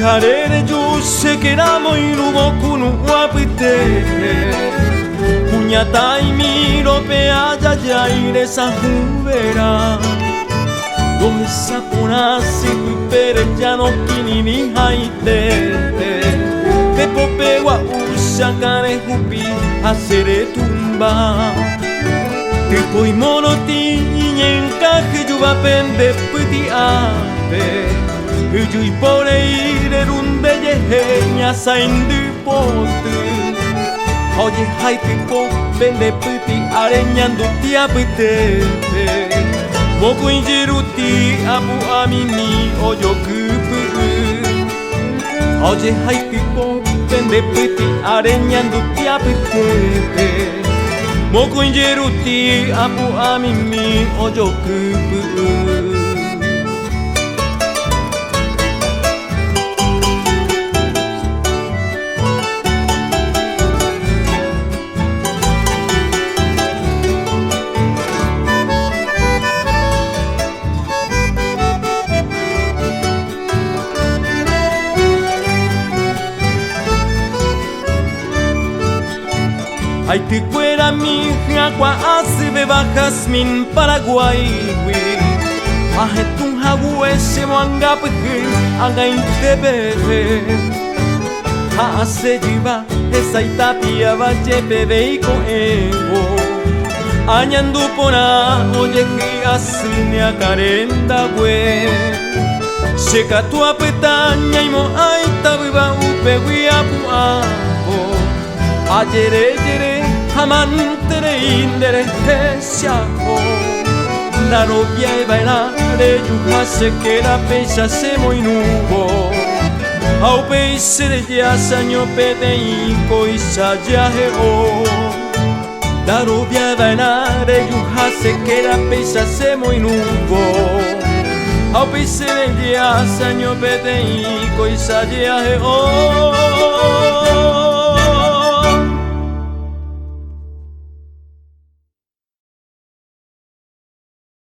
karere yo sé que era muy nubo kunu wapite puñata y miro pe allá ya iré sa jubera donde sa puna si fui pere ya no kini ni haite pe pope wa usha kare hupi hasere tumba te poi monoti encaje yo va pende puti ave yo y por ir un belleña saindi pote oye hay pipo vende puti areñando tia pite moku injiruti abu amini oyo kupu oye hay pipo vende puti areñando tia pite moku injiruti abu amini oyo kupu. Ay te fuera mi agua hace de bajas min Paraguay aje tun hague se manga peje anga intebere hace jiba esa itapia valle bebe y coego añando pona oye que asine a carenda we seca tu apetaña y mo ay tabiba upe guiapu ayere amantere indere siamo la novia e bailare yuja se que la pesa se muy nubo au peise de ya saño pede y coisa ya o la novia e bailare yuja se que la pesa se muy nubo au peise de ya saño pede y coisa ya o